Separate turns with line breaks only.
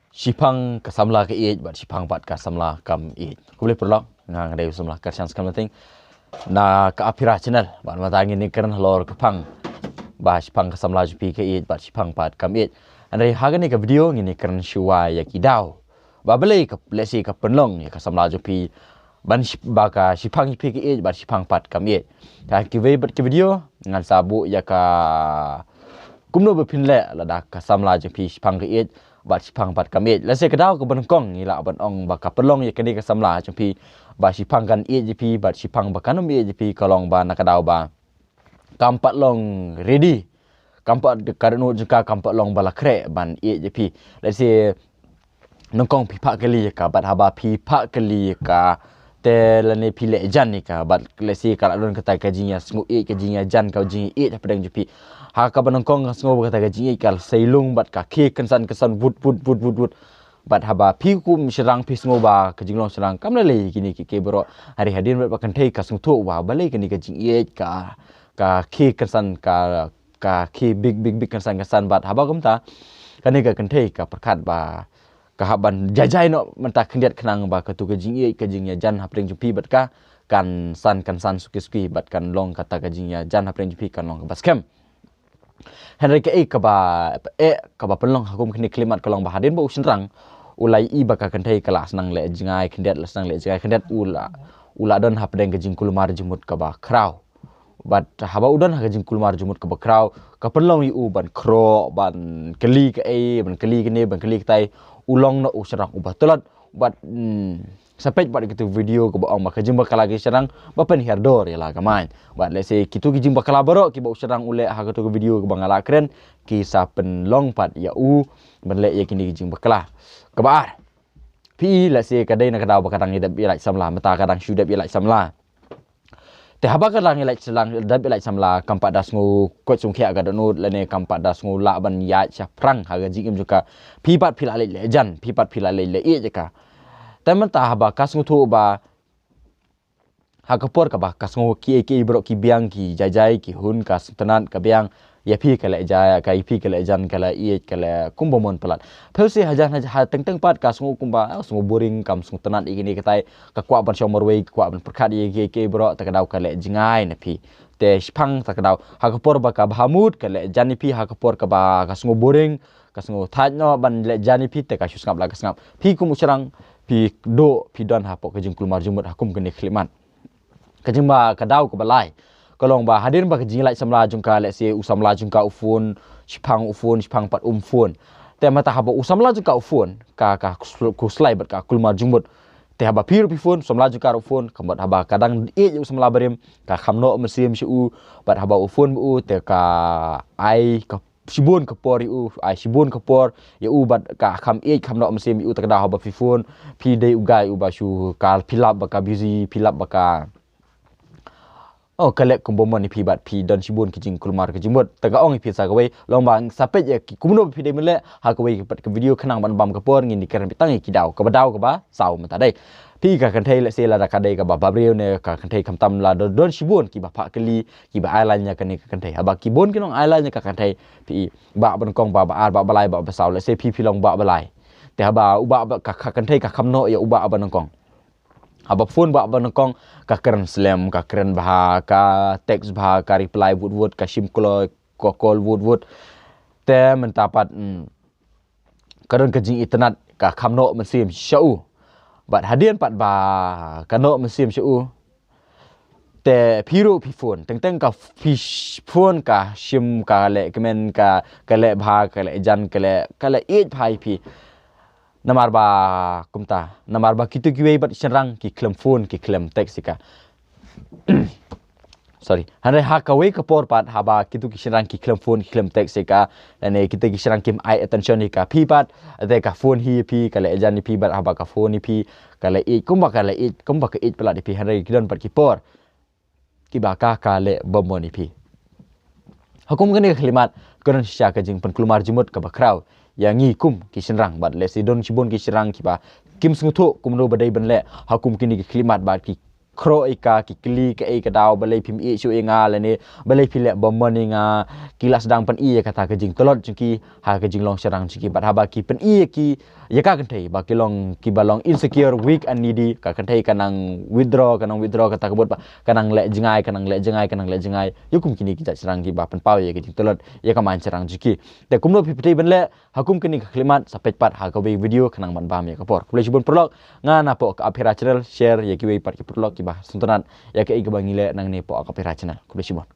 Shipang ka Samla ka ieid bat Shiphang pat ka Samla kam ieid. Ku boleh perlok ngang dai Samla ka chance kam ting na ka apira channel ban matangin ni kern lor kapang ba Shiphang ka Samla jupi ka ieid bat Shiphang pat kam ieid. Andai haga ni ka video ngini kern shuwa ya kidau. Ba belai ka lesi ka penlong ya ka Samla jupi ban ba ka Shiphang jupi ka ieid bat Shiphang pat kam ieid. Ka ki bat ki video ngan sabu ya ka kumno bepinle lada ka Samla jupi Shiphang ka ieid bat Shiphang pat kamit la se kadau ko banongkong ila ban ong ba kapelong ya kini ka Samla champi ba Shiphang kan ieid bat Shiphang ba kanum ieid kalong ba nakadau ba kampat long ready kampat karno juga kampat long bala kre ban ieid la se nongkong pipak kali ka bat haba pipak kali ka te la ne pile jan ni ka bat la se kala lon kata kajinya smu ieid kajinya jan ka jingi ieid apa dang jupi ha ka banongkong sngo kata gaji kal seilung bat ka ke kensan wut bat haba pi ku serang pi sngo ba ka jinglong serang kam le kini ke bro hari hadin bat kan thei ka sngtho wa bale kini ka jing ye ka ke kensan ka ke big kensan bat haba kumta kani ka kan thei ka perkat ba ka haban jajai no menta kendiat kenang ba ka tu ka jing ye ka jing ya jan hapring jupi bat ka kan san suki bat kan long kata ka jing ya jan hapring jupi kan long baskem Henry ke ka ba pelong hakum kini klimat kalong bahadin ba usenrang ulai I baka kantai kelas nang le jingai kendiat le nang le jingai kendiat ula don hapdeng ke jingkul mar jumut ka ba kraw bat haba udon ha jingkul mar jumut ka ba kraw ka pelong I ban kro ban keli ke ban keli ke ne ban keli tai ulong no usenrang ubah tolat bat sampai pada gitu video ke baong maka jumpa lagi serang bapen herdor ya lah kamai buat let's say kitu ki jumpa kala baro ki bau serang ule ha gitu video ke bangala keren ki sapen long pat ya benlek ya kini ki jumpa kala kebar pi let's say kadai nak daw bakadang ni dabi like Samla mata kadang syu dabi like Samla te haba kadang like selang dabi like Samla kampat dasngu kot sung khia ga donu lene kampat dasngu la ban ya Shiphang ha ga jingim juga pi pat phila le jan pi pat phila le e jeka teman tah ba kasngu tu ba hakapor ka ba kasngu ki bro ki biang ki jajai ki hun kas tenat ka biang ya pi kala jaya ka pi kala jan kala ieid kala kumbomon pelat pelse hajan ha teng pat kasngu kumba sungu boring kam sungu tenat igini katai ka kwa ban shomorwei kwa ban perkat ki bro ta kadau kala jingai na pi te Shiphang ta kadau hakapor ba ka bhamut kala jan pi hakapor ka ba kasngu boring kasngu thaj no ban le jan pi te ka shusngap la kasngap pi kum usrang pi do pi don hapok ke jingkul marjumut hakum kene klimat kajimba kadau ke balai kolong ba hadir ba ke jinglai Samla jungka let's say usamla jungka ufun Shiphang pat umfun te mata haba usamla jungka ufun ka ku slai bat ka kul marjumut te haba pir pi fun Samla jungka ufun kambat haba kadang usamla barim ka khamno mesim shu bat haba ufun bu te ka ai ka Shibun kapor Shibun kapor ya bat ka kham kham no mesim tak dah ba fifun pi dei ugai ba shu kal pilap baka busy pilap baka kalek kumbomon ni pi bat pi don Shibun kijing kulmar kijimut taga ong pi sa kawai long bang sapet ya kumno pi dei mele ha kawai pat ke video kenang ban bam kapor ngin dikeran pitang ki dau ka badau ka ba sau mata dai pi ka kan thai le se la da ka dei ka ba babreu ne ka kan thai kam tam la don Shibun ki ba pha kali ki ba island nya kan ni ka kan thai ba ki bon ki nong island nya ka kan thai pi ba ban kong ba ar ba balai ba sau le se pi long ba balai te ba uba ka kan thai ka kamno ya uba ban kong haba phone ba ban kong ka keren slam ka keren bah ka text bah ka reply wood ka sim call wood te mentapat keren ka jing internet ka kamno mesim shau bat hadian pat ba kano mesim shu te piro pi phone teng ka phone ka sim ka le kemen ka le bha ka le jan ka le ieid phai pi namar ba kumta namar ba kitu kiwei bat serang ki klem phone ki klem text ka sorry hande ha ka wei ka por pat haba kitu ki serang ki klem phone ki klem text ka ane kita ki serang kim eye attention ni ka pi pat ate ka phone hi pi ka le jan ni pi bat haba ka phone ni pi ka le ieid kumba ka le ieid kumba ka ieid pala di pi hande ki don pat ki por ki ba ka le bomon ni pi hukum kene klimat konon sya ka jing pen kulmar jumut ka ba kraw yang ngi kum ki serang bat le si don Shibun ki serang ki ba kim sngutho kumno badai benle hakum kini ki klimat bat ki kro ika ki kli ke ai ka daw balai phim e chu inga le ni balai phile bomon inga kilas dang pen i kata ke jing telot jiki ha ke jing long serang jiki bat haba ki pen i ki ya ka kan thei ba ki long ki balong insecure weak and needy ka kan thei kanang withdraw kata kebut ba kanang le jengai yukum kini kita serang ki ba pen pau ye ke jing telot ya ka man serang jiki te kumno phipti ben le hakum kini klimat sampai pat ha ka video kanang man bam ya ka por boleh jubun prolog ngana po ka aphira channel share ya ki we pat ki prolog ki ba suntunan ya ke i ka bangile nang ni po ka aphira channel boleh jubun